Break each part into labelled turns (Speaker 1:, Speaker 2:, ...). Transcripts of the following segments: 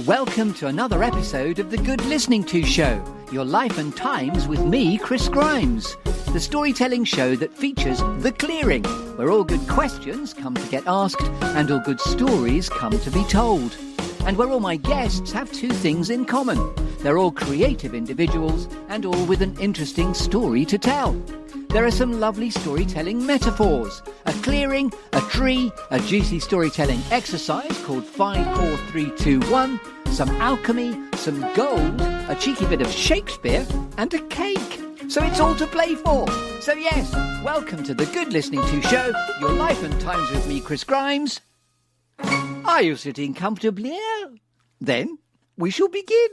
Speaker 1: Welcome to another episode of The Good Listening To Show, your life and times with me, Chris Grimes, the storytelling show that features The Clearing, where all good questions come to get asked and all good stories come to be told. And where all my guests have two things in common. They're all creative individuals and all with an interesting story to tell. There are some lovely storytelling metaphors, a clearing, a tree, a juicy storytelling exercise called 5, 4, 3, 2, 1, some alchemy, some gold, a cheeky bit of Shakespeare and a cake. So it's all to play for. So yes, welcome to The Good Listening To Show, your life and times with me, Chris Grimes. Are you sitting comfortably? Then we shall begin.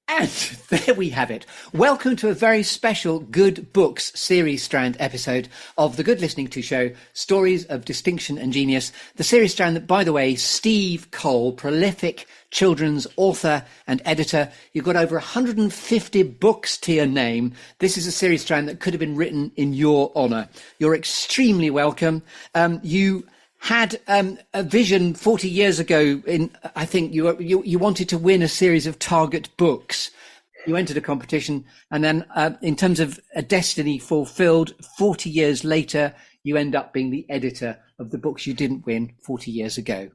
Speaker 1: And there we have it. Welcome to a very special Good Books series strand episode of The Good Listening To Show, Stories of Distinction and Genius. The series strand that, by the way, Steve Cole, prolific children's author and editor. You've got over 150 books to your name. This is a series strand that could have been written in your honour. You're extremely welcome. You had a vision 40 years ago. I think you wanted to win a series of Target books. You entered a competition, and then in terms of a destiny fulfilled, 40 years later, you end up being the editor of the books you didn't win 40 years ago.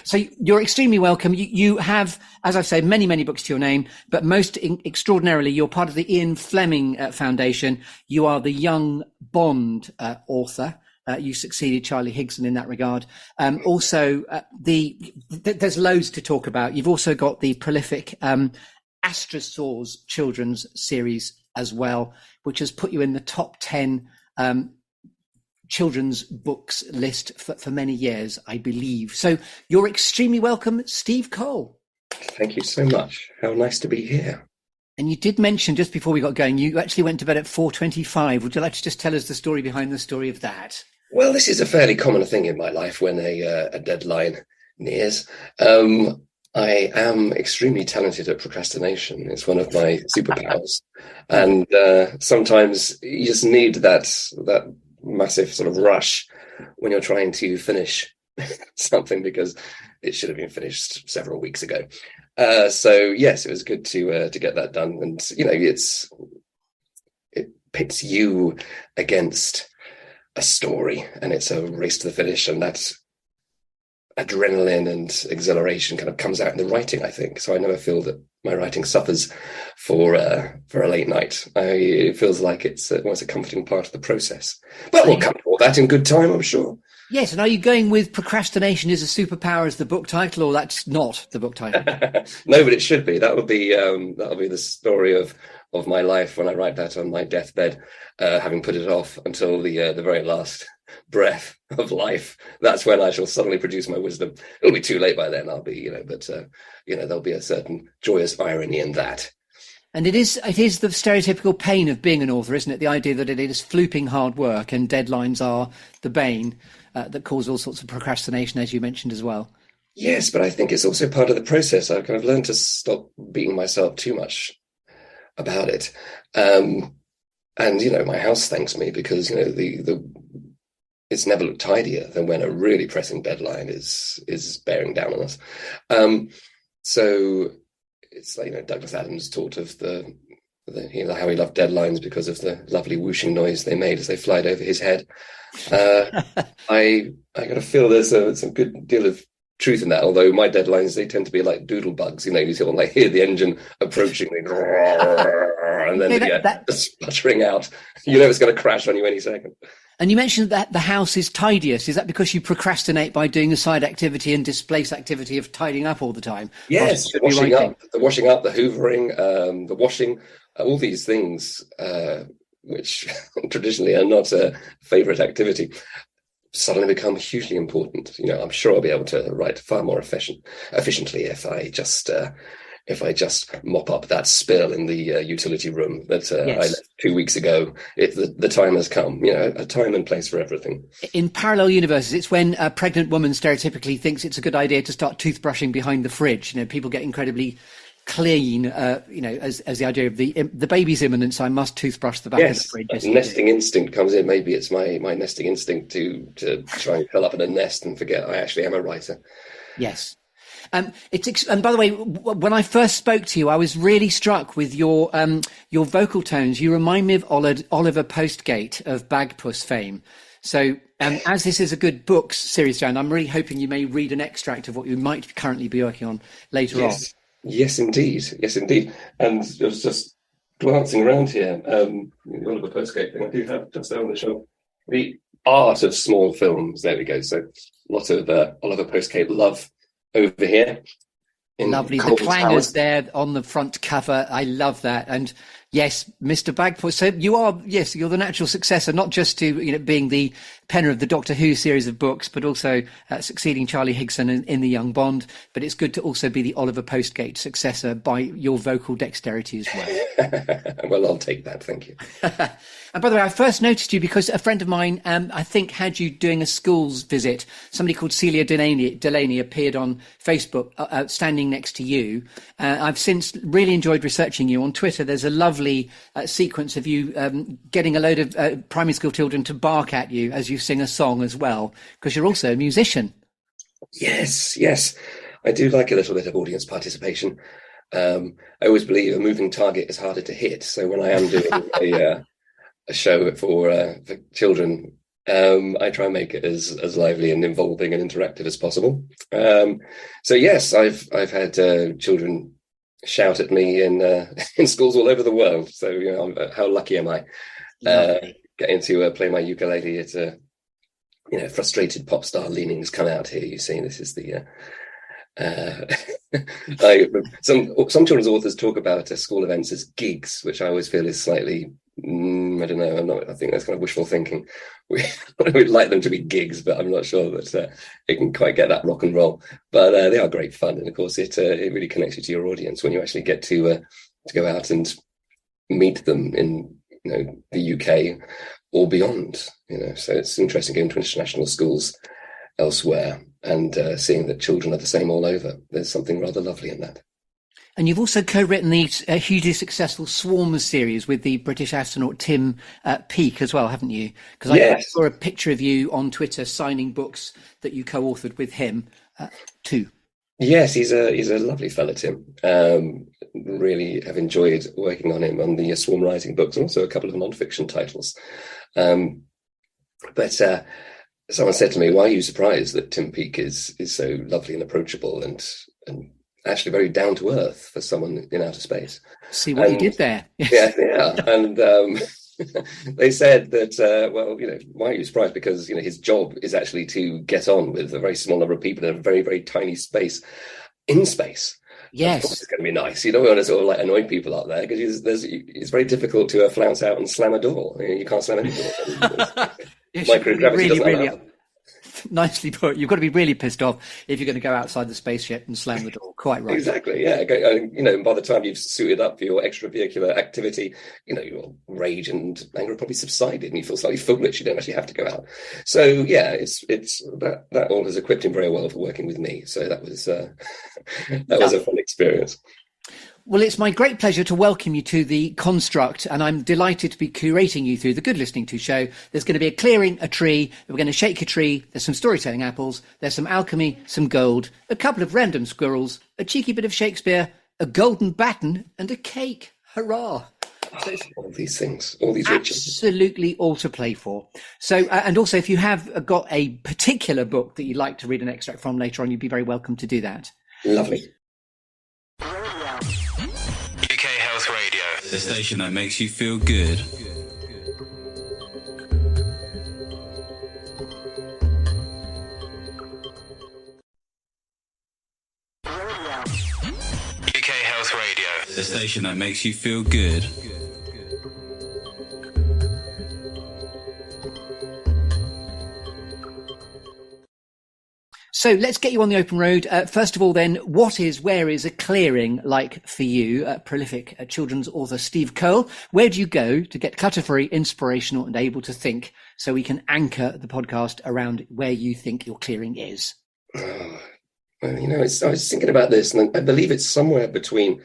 Speaker 1: So you're extremely welcome. You have, as I've said, many, many books to your name, but most extraordinarily, you're part of the Ian Fleming Foundation. You are the young Bond author. You succeeded Charlie Higson in that regard. Also, there's loads to talk about. You've also got the prolific Astrosaurs children's series as well, which has put you in the top 10 children's books list for many years, I believe. So you're extremely welcome, Steve Cole.
Speaker 2: Thank you so much. How nice to be here.
Speaker 1: And you did mention just before we got going, you actually went to bed at 4:25. Would you like to just tell us the story behind the story of that?
Speaker 2: Well, this is a fairly common thing in my life when a deadline nears. I am extremely talented at procrastination. It's one of my superpowers. And sometimes you just need that massive sort of rush when you're trying to finish something because it should have been finished several weeks ago. So yes, it was good to get that done. And, you know, it pits you against a story, and it's a race to the finish, and that adrenaline and exhilaration kind of comes out in the writing, I think. So I never feel that my writing suffers for a late night. It feels like it's almost a comforting part of the process. But we'll come to all that in good time, I'm sure.
Speaker 1: Yes, and are you going with procrastination is a superpower as the book title, or that's not the book title?
Speaker 2: No, but it should be. That'll be the story of my life when I write that on my deathbed, having put it off until the very last breath of life. That's when I shall suddenly produce my wisdom. It'll be too late by then. I'll be, but there'll be a certain joyous irony in that.
Speaker 1: And it is the stereotypical pain of being an author, isn't it? The idea that it is flooping hard work and deadlines are the bane that cause all sorts of procrastination, as you mentioned as well.
Speaker 2: Yes, but I think it's also part of the process. I've kind of learned to stop beating myself too much about it. And, my house thanks me because, it's never looked tidier than when a really pressing deadline is bearing down on us. So it's like, Douglas Adams talked of how he loved deadlines because of the lovely whooshing noise they made as they flied over his head. I kind of feel there's a good deal of truth in that, although my deadlines, they tend to be like doodle bugs, you sort of hear the engine approaching and then the sputtering out. It's going to crash on you any second.
Speaker 1: And you mentioned that the house is tidiest. Is that because you procrastinate by doing the side activity and displace activity of tidying up all the time?
Speaker 2: Yes, the washing up, the hoovering, the washing, all these things, which traditionally are not a favourite activity, suddenly become hugely important. I'm sure I'll be able to write far more efficiently if I just mop up that spill in the utility room that I left 2 weeks ago. The time has come, a time and place for everything. In
Speaker 1: parallel universes, it's when a pregnant woman stereotypically thinks it's a good idea to start toothbrushing behind the fridge. People get incredibly clean, as the idea of the baby's imminent, so I must toothbrush the back of the fridge.
Speaker 2: Yes, nesting instinct comes in. Maybe it's my nesting instinct to try and curl up in a nest and forget I actually am a writer.
Speaker 1: Yes. And by the way, when I first spoke to you, I was really struck with your vocal tones. You remind me of Oliver Postgate of Bagpuss fame. So as this is a good books series, Jan, I'm really hoping you may read an extract of what you might currently be working on later on. Yes,
Speaker 2: indeed. And I was just glancing around here. The Oliver Postgate thing I do have just there on the shelf. The Art of Small Films. There we go. So a lot of Oliver Postgate love over here.
Speaker 1: Lovely. The clangers there on the front cover. I love that. And yes, Mr. Bagpuss. So you're the natural successor, not just to being the penner of the Doctor Who series of books, but also succeeding Charlie Higson in The Young Bond. But it's good to also be the Oliver Postgate successor by your vocal dexterity as well.
Speaker 2: Well, I'll take that. Thank you.
Speaker 1: And by the way, I first noticed you because a friend of mine, I think, had you doing a schools visit. Somebody called Celia Delaney appeared on Facebook, standing next to you. I've since really enjoyed researching you on Twitter. There's a lovely sequence of you getting a load of primary school children to bark at you as you sing a song as well, because you're also a musician.
Speaker 2: Yes. I do like a little bit of audience participation. I always believe a moving target is harder to hit. So when I am doing a show for children, I try and make it as lively and involving and interactive as possible. So yes, I've had children shout at me in schools all over the world. So how lucky am I getting to play my ukulele at frustrated pop star leanings come out here. You see, this is the some children's authors talk about school events as gigs, which I always feel is slightly I don't know. I think that's kind of wishful thinking. We'd like them to be gigs, but I'm not sure that it can quite get that rock and roll. But they are great fun, and of course, it really connects you to your audience when you actually get to go out and meet them in the UK or beyond. So it's interesting going to international schools elsewhere and seeing that children are the same all over. There's something rather lovely in that.
Speaker 1: And you've also co-written the hugely successful Swarmers series with the British astronaut Tim Peake as well, haven't you? Because I saw a picture of you on Twitter signing books that you co-authored with him too.
Speaker 2: Yes, he's a lovely fella, Tim. Really have enjoyed working on him on the Swarm Rising books, and also a couple of non-fiction titles. But someone said to me, "Why are you surprised that Tim Peake is so lovely and approachable and actually very down to earth for someone in outer space?"
Speaker 1: See what you did there.
Speaker 2: Yeah. And they said that, why are you surprised? Because, his job is actually to get on with a very small number of people in a very, very tiny space in space.
Speaker 1: Yes.
Speaker 2: Of course it's going to be nice. You don't want to sort of annoy people out there because it's very difficult to flounce out and slam a door. You can't slam any door. Microgravity doesn't allow.
Speaker 1: Nicely put. You've got to be really pissed off if you're going to go outside the spaceship and slam the door. Quite right.
Speaker 2: Exactly. Yeah. By the time you've suited up for your extravehicular activity, your rage and anger have probably subsided, and you feel slightly foolish. You don't actually have to go out. So yeah, it's that all has equipped him very well for working with me. So that was was a fun experience.
Speaker 1: Well, it's my great pleasure to welcome you to The Construct, and I'm delighted to be curating you through the Good Listening To show. There's going to be a clearing, a tree, we're going to shake a tree, there's some storytelling apples, there's some alchemy, some gold, a couple of random squirrels, a cheeky bit of Shakespeare, a golden baton, and a cake. Hurrah! So
Speaker 2: all these things, all these riches.
Speaker 1: Absolutely all to play for. So, and also if you have got a particular book that you'd like to read an extract from later on, you'd be very welcome to do that.
Speaker 2: Lovely.
Speaker 3: The station that makes you feel good. UK Health Radio. The station that makes you feel good.
Speaker 1: So let's get you on the open road. First of all, then, where is a clearing like for you, prolific children's author Steve Curl? Where do you go to get clutter-free, inspirational and able to think so we can anchor the podcast around where you think your clearing is?
Speaker 2: Well, I was thinking about this, and I believe it's somewhere between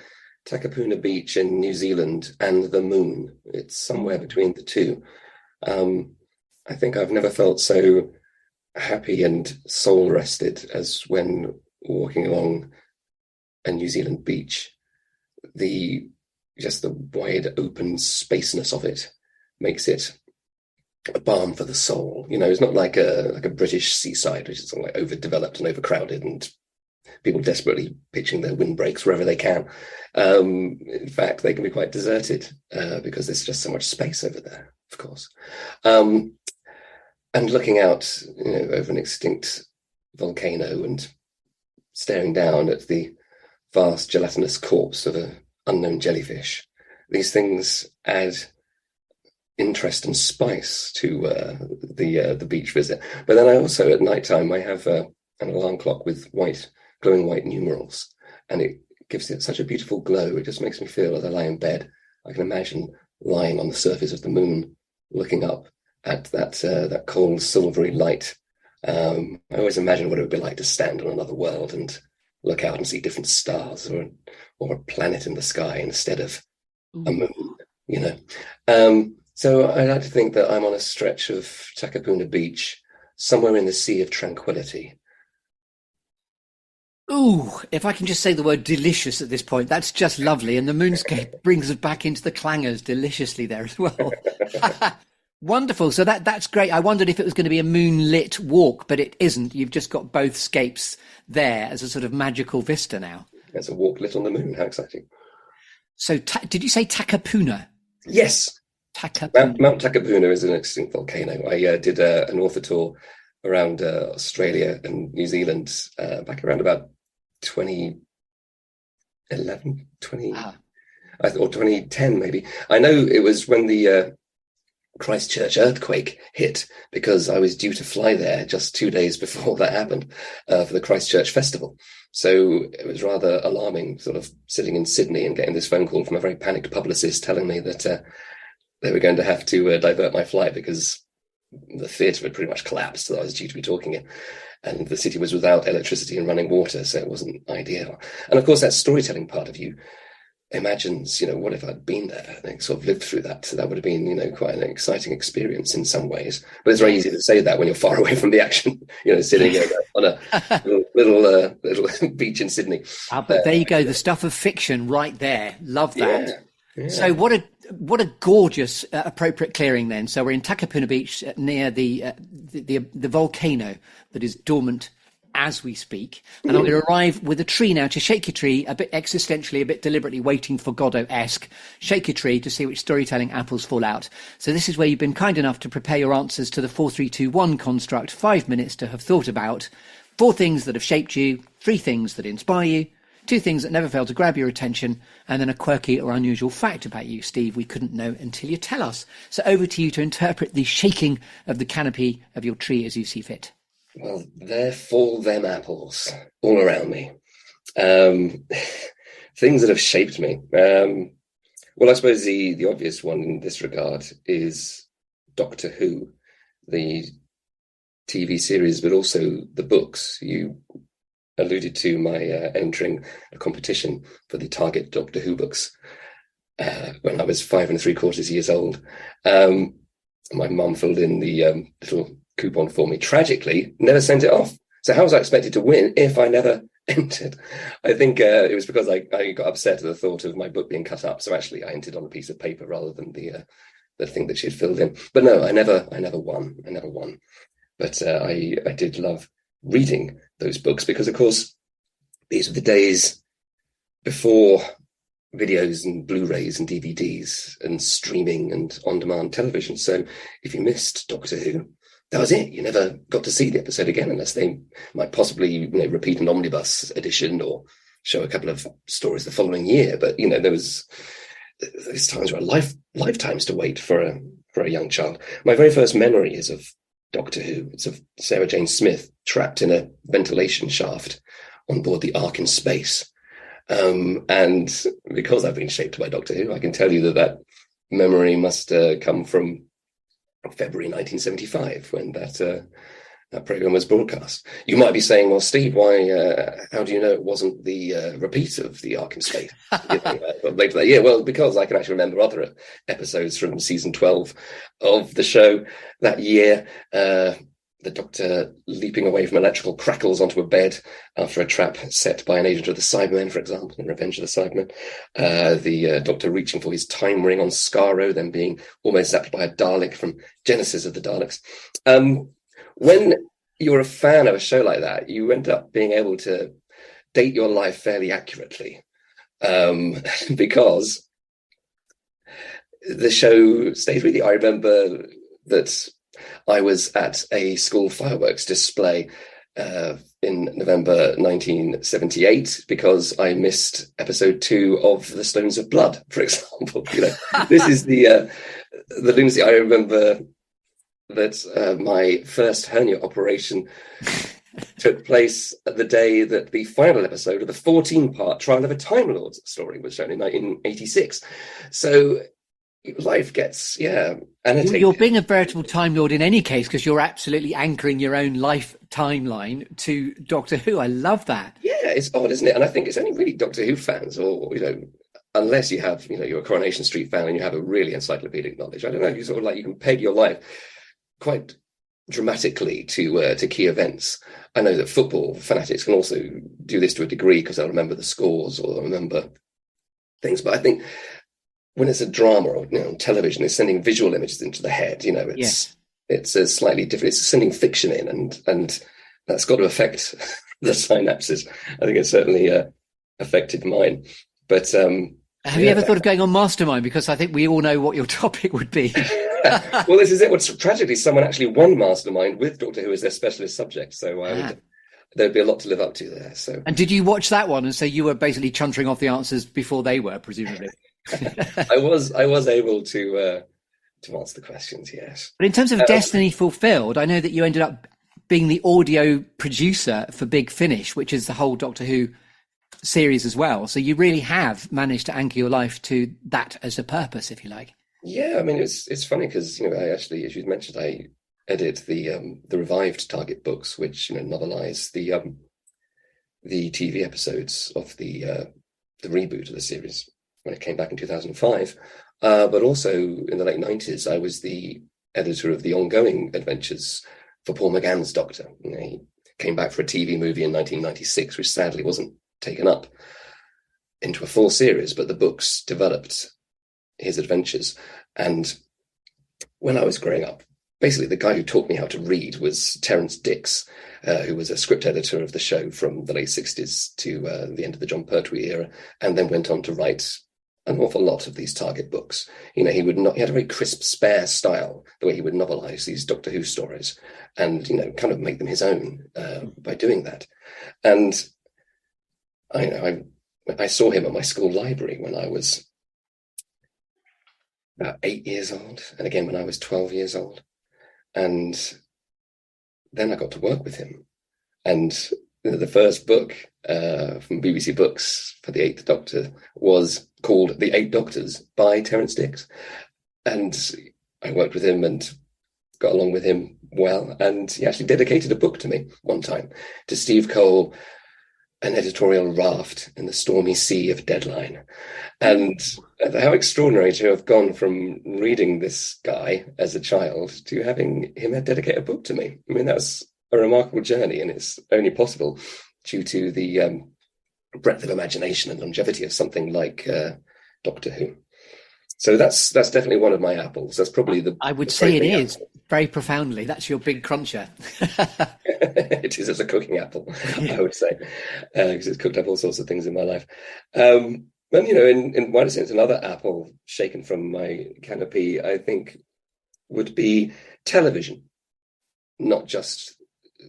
Speaker 2: Takapuna Beach in New Zealand and the moon. It's somewhere between the two. I think I've never felt so happy and soul rested as when walking along a New Zealand beach. Just the wide open spaceness of it makes it a balm for the soul. It's not like a British seaside, which is sort of like overdeveloped and overcrowded and people desperately pitching their windbreaks wherever they can. In fact, they can be quite deserted because there's just so much space over there, of course. And looking out, over an extinct volcano and staring down at the vast gelatinous corpse of an unknown jellyfish, these things add interest and spice to the beach visit. But then I also, at night time, I have an alarm clock with glowing white numerals, and it gives it such a beautiful glow. It just makes me feel, as I lie in bed, I can imagine lying on the surface of the moon, looking up at that cold silvery light. I always imagine what it would be like to stand on another world and look out and see different stars or a planet in the sky instead of a moon. So I like to think that I'm on a stretch of Takapuna Beach, somewhere in the Sea of Tranquility.
Speaker 1: Ooh, if I can just say the word delicious at this point, that's just lovely. And the moonscape brings us back into the clangers deliciously there as well. Wonderful. So that's great. I wondered if it was going to be a moonlit walk, but it isn't. You've just got both scapes there as a sort of magical vista now.
Speaker 2: It's a walk lit on the moon. How exciting.
Speaker 1: So did you say Takapuna?
Speaker 2: Yes.
Speaker 1: Takapuna.
Speaker 2: Mount Takapuna is an extinct volcano. I did an author tour around Australia and New Zealand back around about 2011, or 2010 maybe. I know it was when the Christchurch earthquake hit, because I was due to fly there just 2 days before that happened for the Christchurch festival. So it was rather alarming, sort of sitting in Sydney and getting this phone call from a very panicked publicist telling me that they were going to have to divert my flight because the theatre had pretty much collapsed that I was due to be talking in. And the city was without electricity and running water, so it wasn't ideal. And of course, that storytelling part of you imagines, what if I'd been there and sort of lived through that? So that would have been, quite an exciting experience in some ways. But it's very easy to say that when you're far away from the action, sitting on a little beach in Sydney.
Speaker 1: But there you go, the stuff of fiction right there. Love that.
Speaker 2: Yeah.
Speaker 1: So what a gorgeous appropriate clearing then. So we're in Takapuna Beach near the volcano that is dormant as we speak. And I'm going to arrive with a tree now to shake your tree, a bit existentially, a bit deliberately waiting for Godot-esque. Shake your tree to see which storytelling apples fall out. So this is where you've been kind enough to prepare your answers to the 4-3-2-1 construct. 5 minutes to have thought about 4 things that have shaped you, 3 things that inspire you, 2 things that never fail to grab your attention, and then a quirky or unusual fact about you, Steve, we couldn't know until you tell us. So over to you to interpret the shaking of the canopy of your tree as you see fit.
Speaker 2: Well, there fall them apples all around me. Things that have shaped me. Well, I suppose the obvious one in this regard is Doctor Who, the TV series, but also the books. You alluded to my entering a competition for the Target Doctor Who books when I was 5 3/4 years old. My mum filled in the little coupon for me. Tragically, never sent it off. So how was I expected to win if I never entered? I think it was because I got upset at the thought of my book being cut up. So actually, I entered on a piece of paper rather than the thing that she had filled in. But no, I never won. But I did love reading those books because, of course, these were the days before videos and Blu-rays and DVDs and streaming and on-demand television. So if you missed Doctor Who, that was it. You never got to see the episode again unless they might possibly repeat an omnibus edition or show a couple of stories the following year. But there was those times were lifetimes to wait for a young child. My very first memory is of Doctor Who. It's of Sarah Jane Smith trapped in a ventilation shaft on board the Ark in space. And because I've been shaped by Doctor Who, I can tell you that memory must come from February 1975, when that that program was broadcast. You might be saying, well, Steve, why, how do you know it wasn't the repeat of the Ark in Space later that year? Well, because I can actually remember other episodes from season 12 of the show that year. The Doctor leaping away from electrical crackles onto a bed after a trap set by an agent of the Cybermen, for example, in Revenge of the Cybermen. The Doctor reaching for his time ring on Skaro, then being almost zapped by a Dalek from Genesis of the Daleks. When you're a fan of a show like that, you end up being able to date your life fairly accurately, because the show stays with you. I remember that I was at a school fireworks display in November 1978 because I missed episode 2 of The Stones of Blood, for example. This is the lunacy. I remember that my first hernia operation took place the day that the final episode of the 14-part Trial of a Time Lord story was shown in 1986. So life gets, annotated.
Speaker 1: You're being a veritable Time Lord in any case, because you're absolutely anchoring your own life timeline to Doctor Who. I love that. Yeah,
Speaker 2: it's odd, isn't it? And I think it's only really Doctor Who fans, or, unless you have, you're a Coronation Street fan and you have a really encyclopedic knowledge. I don't know, you sort of you can peg your life quite dramatically to key events. I know that football fanatics can also do this to a degree because they'll remember the scores or they'll remember things. But I think when it's a drama or television, it's sending visual images into the head. It's a slightly different. It's sending fiction in, and that's got to affect the synapses. I think it's certainly affected mine. But
Speaker 1: have you ever thought of going on Mastermind? Because I think we all know what your topic would be.
Speaker 2: Well, this is it. What's tragically, someone actually won Mastermind with Doctor Who as their specialist subject. So there'd be a lot to live up to there. So,
Speaker 1: and did you watch that one? And so you were basically chuntering off the answers before they were, presumably.
Speaker 2: I was able to answer the questions, yes.
Speaker 1: But in terms of Destiny Fulfilled, I know that you ended up being the audio producer for Big Finish, which is the whole Doctor Who series as well. So you really have managed to anchor your life to that as a purpose, if you like.
Speaker 2: Yeah, I mean, it's funny because I actually, as you mentioned, I edit the revived Target books, which novelise the TV episodes of the reboot of the series when it came back in 2005. But also in the late 90s, I was the editor of the ongoing adventures for Paul McGann's Doctor. He came back for a TV movie in 1996, which sadly wasn't taken up into a full series, but the books developed his adventures. And when I was growing up, basically the guy who taught me how to read was Terence Dix, who was a script editor of the show from the late 60s to the end of the John Pertwee era, and then went on to write an awful lot of these Target books. He had a very crisp, spare style, the way he would novelize these Doctor Who stories and, kind of make them his own by doing that. And I saw him at my school library when I was about 8 years old, and again when I was 12 years old. And then I got to work with him. And the first book from BBC Books for the Eighth Doctor was called The Eight Doctors by Terence Dix. And I worked with him and got along with him well. And he actually dedicated a book to me one time, to Steve Cole, An Editorial Raft in the Stormy Sea of Deadline. And how extraordinary to have gone from reading this guy as a child to having him dedicate a book to me. I mean, that's a remarkable journey, and it's only possible due to the breadth of imagination and longevity of something like Doctor Who. So that's definitely one of my apples. That's probably I would say it is apple.
Speaker 1: Very profoundly. That's your big cruncher.
Speaker 2: It is as a cooking apple, I would say, because it's cooked up all sorts of things in my life. But in one sense, another apple shaken from my canopy, I think, would be television. Not just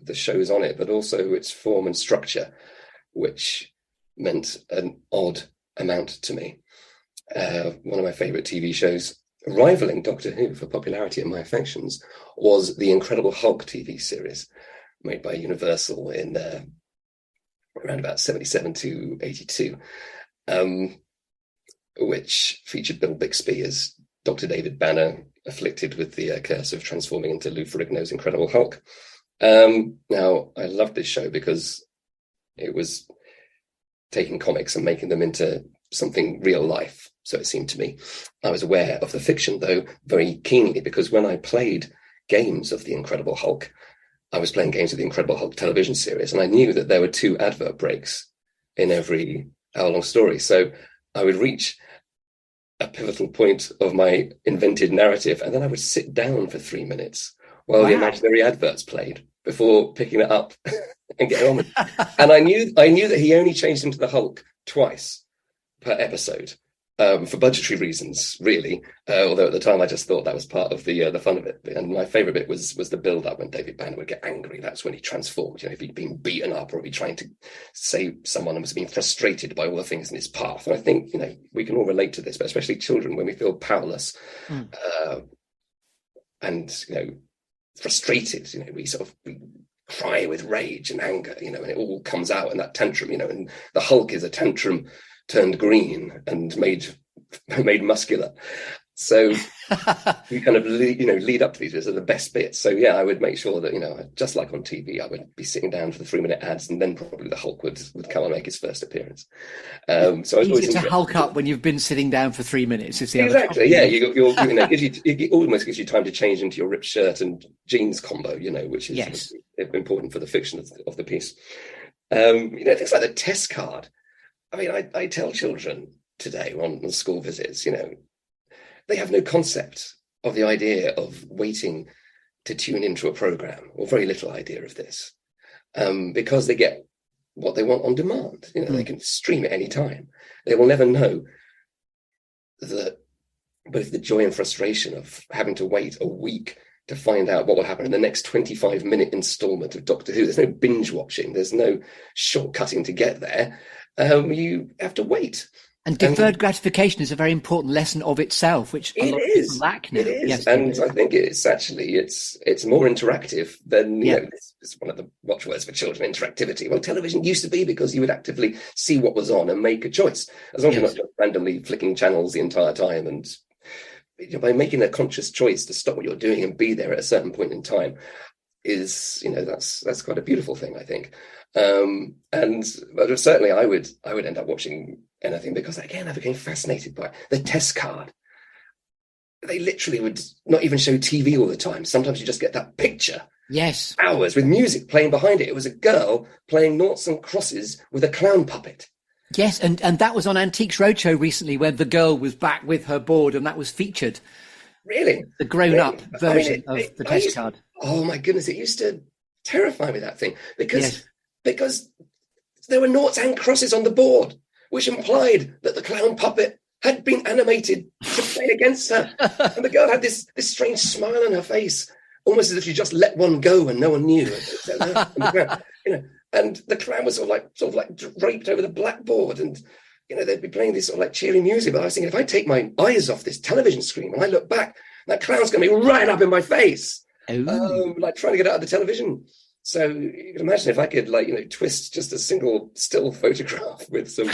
Speaker 2: the shows on it, but also its form and structure, which meant an odd amount to me. One of my favourite TV shows, rivaling Doctor Who for popularity and my affections, was the Incredible Hulk TV series, made by Universal in around about 77 to 82, which featured Bill Bixby as Dr. David Banner, afflicted with the curse of transforming into Lou Ferrigno's Incredible Hulk. Now, I loved this show because it was taking comics and making them into something real life, so it seemed to me. I was aware of the fiction, though, very keenly, because when I played games of The Incredible Hulk, I was playing games of the Incredible Hulk television series, and I knew that there were 2 advert breaks in every hour-long story. So I would reach a pivotal point of my invented narrative, and then I would sit down for 3 minutes while the imaginary adverts played before picking it up and getting on with it. And I knew that he only changed into the Hulk twice per episode. For budgetary reasons, really. Although at the time I just thought that was part of the fun of it. And my favourite bit was the build-up when David Banner would get angry. That's when he transformed. If he'd been beaten up or he'd be trying to save someone and was being frustrated by all the things in his path. And I think we can all relate to this, but especially children, when we feel powerless and frustrated. We cry with rage and anger. And it all comes out in that tantrum. And the Hulk is a tantrum turned green and made muscular. So we kind of lead up to these bits are the best bits. So yeah, I would make sure that just like on TV, I would be sitting down for the 3-minute ads, and then probably the Hulk would come and make his first appearance. So I was always
Speaker 1: to Hulk up when you've been sitting down for 3 minutes. Is the
Speaker 2: exactly yeah. It almost gives you time to change into your ripped shirt and jeans combo, which is important for the fiction of the piece. Things like the test card. I mean, I tell children today on school visits, they have no concept of the idea of waiting to tune into a program, or very little idea of this, because they get what they want on demand. They can stream it any time. They will never know both the joy and frustration of having to wait a week to find out what will happen in the next 25-minute installment of Doctor Who. There's no binge watching. There's no shortcutting to get there. You have to wait.
Speaker 1: And deferred gratification is a very important lesson of itself, which a lot of people lack now.
Speaker 2: It is, yes, and I think it's more interactive than it's one of the watchwords for children: interactivity. Well, television used to be because you would actively see what was on and make a choice, as long as you're not just randomly flicking channels the entire time. And by making a conscious choice to stop what you're doing and be there at a certain point in time, is that's quite a beautiful thing, I think. But certainly I would end up watching anything, because again I became fascinated by the test card. They literally would not even show TV all the time. Sometimes you just get that picture, hours with music playing behind it. It was a girl playing noughts and crosses with a clown puppet.
Speaker 1: Yes, and that was on Antiques Roadshow recently, where the girl was back with her board, and that was featured.
Speaker 2: Really?
Speaker 1: The grown-up version of the test card.
Speaker 2: Oh my goodness, it used to terrify me, that thing, because there were noughts and crosses on the board, which implied that the clown puppet had been animated to play against her. And the girl had this strange smile on her face, almost as if she just let one go and no one knew. And the clown was sort of like draped over the blackboard, and they'd be playing this sort of like cheery music. But I was thinking, if I take my eyes off this television screen and I look back, that clown's going to be right up in my face, like trying to get out of the television. So you can imagine if I could twist just a single still photograph with some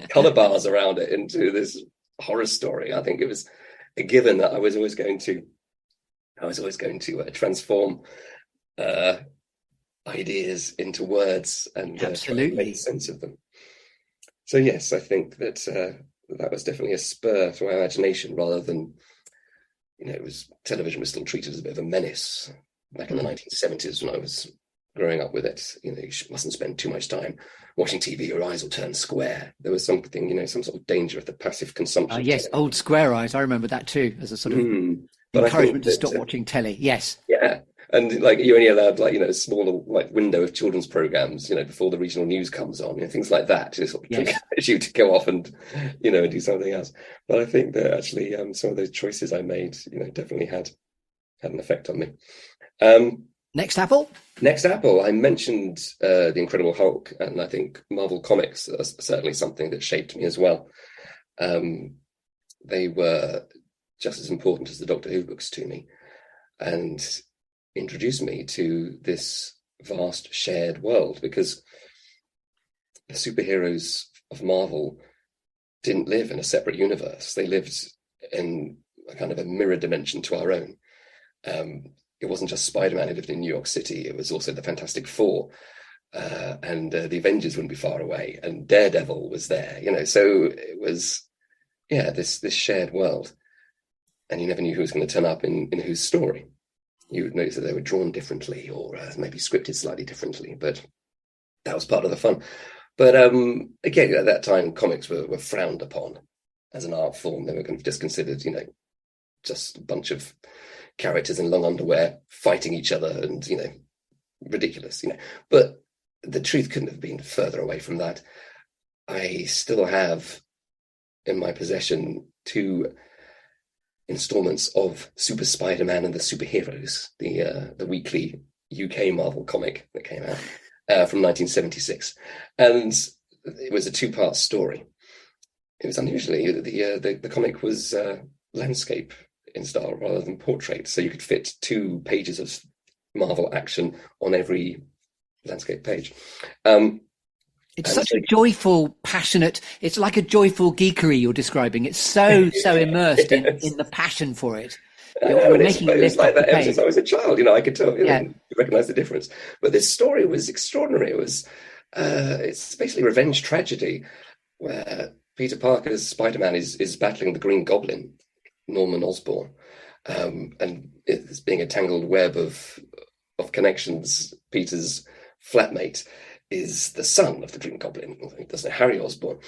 Speaker 2: color bars around it into this horror story. I think it was a given that I was always going to transform ideas into words and try to make sense of them. So yes, I think that that was definitely a spur to my imagination, rather than television was still treated as a bit of a menace back in the 1970s when I was growing up with it. You mustn't spend too much time watching TV, your eyes will turn square. There was something, some sort of danger of the passive consumption.
Speaker 1: Yes, old square eyes. I remember that too, as a sort of encouragement to stop watching telly. Yes. Yeah.
Speaker 2: And you only allowed a smaller window of children's programs, before the regional news comes on, things like that, to sort of encourage you to go off and, do something else. But I think that actually some of those choices I made, definitely had an effect on me.
Speaker 1: Next apple.
Speaker 2: I mentioned The Incredible Hulk, and I think Marvel Comics are certainly something that shaped me as well. They were just as important as the Doctor Who books to me, and introduced me to this vast shared world, because the superheroes of Marvel didn't live in a separate universe. They lived in a kind of a mirror dimension to our own. it wasn't just Spider-Man who lived in New York City. It was also the Fantastic Four, and the Avengers wouldn't be far away, and Daredevil was there. So it was this shared world, and you never knew who was going to turn up in whose story. You would notice that they were drawn differently, or maybe scripted slightly differently, but that was part of the fun. But again, at that time, comics were frowned upon as an art form. They were kind of just considered, just a bunch of characters in long underwear fighting each other, and ridiculous. But the truth couldn't have been further away from that. I still have in my possession 2 installments of Super Spider-Man and the Superheroes, the weekly UK Marvel comic that came out from 1976, and it was a 2-part story. It was unusually the comic was landscape in style rather than portrait, so you could fit 2 pages of Marvel action on every landscape page.
Speaker 1: It's such a joyful, passionate, it's like a joyful geekery you're describing. It's so immersed in the passion for it. You're making it
Speaker 2: was like that ever since I was a child. I could tell, recognize the difference. But this story was extraordinary. It was, it's basically revenge tragedy where Peter Parker's Spider-Man is battling the Green Goblin, Norman Osborn, and it's being a tangled web of connections. Peter's flatmate is the son of the Green Goblin. He doesn't know Harry Osborn.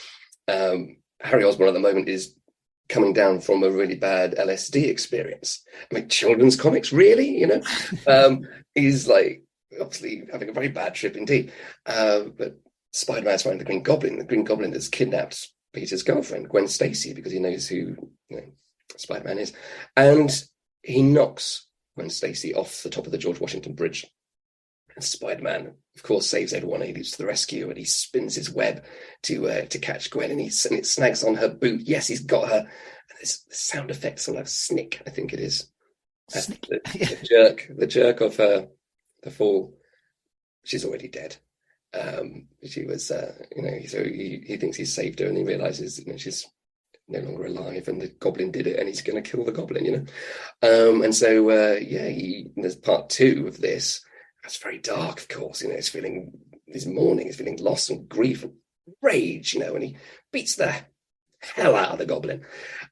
Speaker 2: Harry Osborn at the moment is coming down from a really bad LSD experience. Children's comics, really? He's like obviously having a very bad trip indeed. But Spider-Man's fighting the Green Goblin. The Green Goblin has kidnapped Peter's girlfriend, Gwen Stacy, because he knows who Spider-Man is. And he knocks Gwen Stacy off the top of the George Washington Bridge. And Spider-Man, of course, saves everyone. He leaps to the rescue, and he spins his web to catch Gwen, and it snags on her boot. Yes, he's got her. And there's sound effects on a snick, I think it is. The jerk of the fall. She's already dead. She was, so he thinks he's saved her, and he realizes she's no longer alive, and the Goblin did it, and he's going to kill the Goblin. And so there's part 2 of this. It's very dark, of course. He's mourning, he's feeling loss and grief and rage, and he beats the hell out of the Goblin.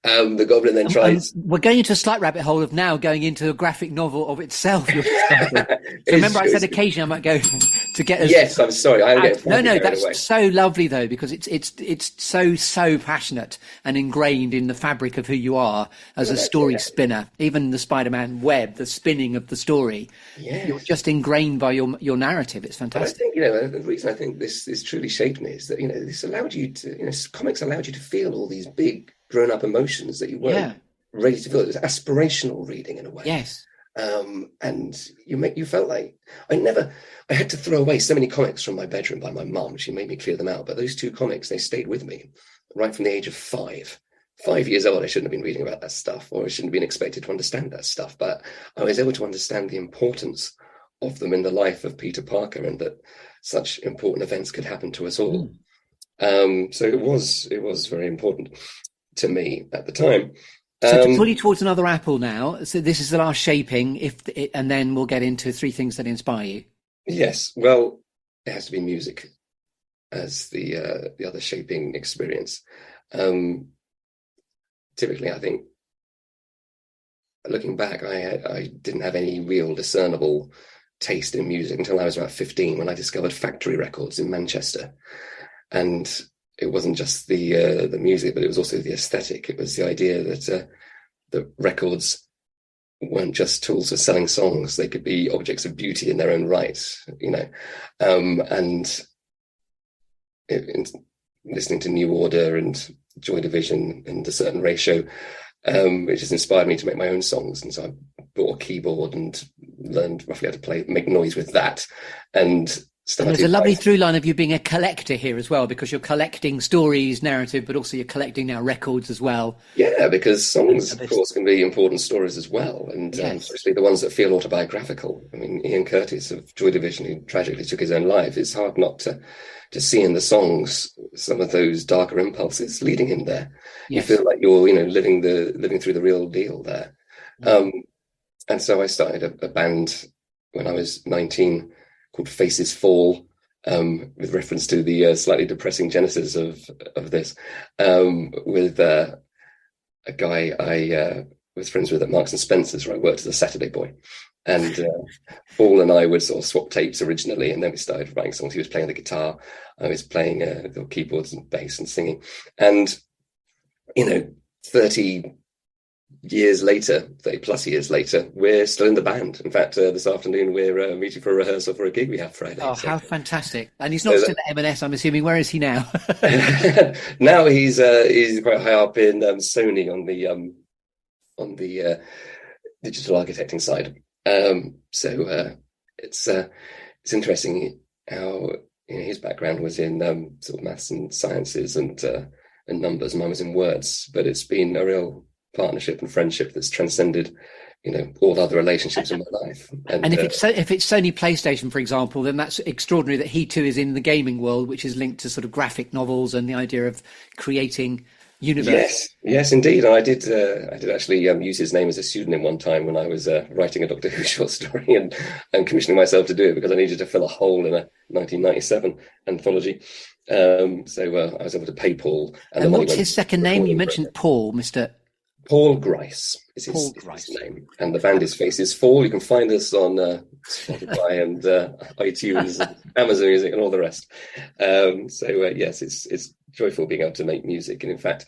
Speaker 2: The Goblin then tries.
Speaker 1: We're going into a slight rabbit hole of now going into a graphic novel of itself. So remember, I said occasionally I might go to get.
Speaker 2: Yes, I'm sorry.
Speaker 1: No, that's away. So lovely though, because it's so passionate and ingrained in the fabric of who you are as a story spinner. Even the Spider-Man web, the spinning of the story, you're just ingrained by your narrative. It's fantastic.
Speaker 2: But I think the reason I think this truly shaped me is that this allowed you to comics allowed you to feel all these big grown-up emotions that you weren't ready to feel. It was aspirational reading in a way.
Speaker 1: Yes.
Speaker 2: And you felt like I had to throw away so many comics from my bedroom by my mum. She made me clear them out. But those 2 comics, they stayed with me right from the age of 5. 5 years old, I shouldn't have been reading about that stuff, or I shouldn't have been expected to understand that stuff. But I was able to understand the importance of them in the life of Peter Parker, and that such important events could happen to us all. So it was very important to me at the time.
Speaker 1: So to pull you towards another apple now. So this is the last shaping, and then we'll get into 3 things that inspire you.
Speaker 2: Yes, well, it has to be music as the other shaping experience. Typically, I think, looking back, I didn't have any real discernible taste in music until I was about 15, when I discovered Factory Records in Manchester. And it wasn't just the music, but it was also the aesthetic. It was the idea that the records weren't just tools for selling songs; they could be objects of beauty in their own right. And listening to New Order and Joy Division and A Certain Ratio, it just inspired me to make my own songs. And so I bought a keyboard and learned roughly how to make noise with that, and
Speaker 1: there's a lovely through line of you being a collector here as well, because you're collecting stories, narrative, but also you're collecting now records as well.
Speaker 2: Yeah, because songs, of course, can be important stories as well, and especially the ones that feel autobiographical. I mean, Ian Curtis of Joy Division, who tragically took his own life, it's hard not to see in the songs some of those darker impulses leading him there. Yes. You feel like you're, living through the real deal there. And so I started a band when I was 19 called Faces Fall, with reference to the slightly depressing genesis of this, with a guy I was friends with at Marks and Spencer's, where I worked as a Saturday boy. And Paul and I would sort of swap tapes originally, and then we started writing songs. He was playing the guitar, I was playing the keyboards and bass and singing. And, 30 years later, 30 plus years later, we're still in the band. In fact, this afternoon we're meeting for a rehearsal for a gig we have Friday.
Speaker 1: Oh, how fantastic. And he's not still at M&S, I'm assuming. Where is he now?
Speaker 2: Now he's quite high up in Sony on the digital architecting side. So it's interesting how his background was in sort of maths and sciences and numbers, and mine was in words. But it's been a real partnership and friendship that's transcended, all other relationships in my life. And
Speaker 1: if it's Sony PlayStation, for example, then that's extraordinary that he too is in the gaming world, which is linked to sort of graphic novels and the idea of creating universe.
Speaker 2: Yes, indeed. And I did actually use his name as a pseudonym one time when I was writing a Doctor Who short story and commissioning myself to do it because I needed to fill a hole in a 1997 anthology. So I was able to pay Paul.
Speaker 1: And what's his second name? You mentioned Paul, Mr.
Speaker 2: Paul Grice is his name. And the band is Faces Fall. You can find us on Spotify and iTunes, and Amazon Music and all the rest. Yes, it's joyful being able to make music. And in fact,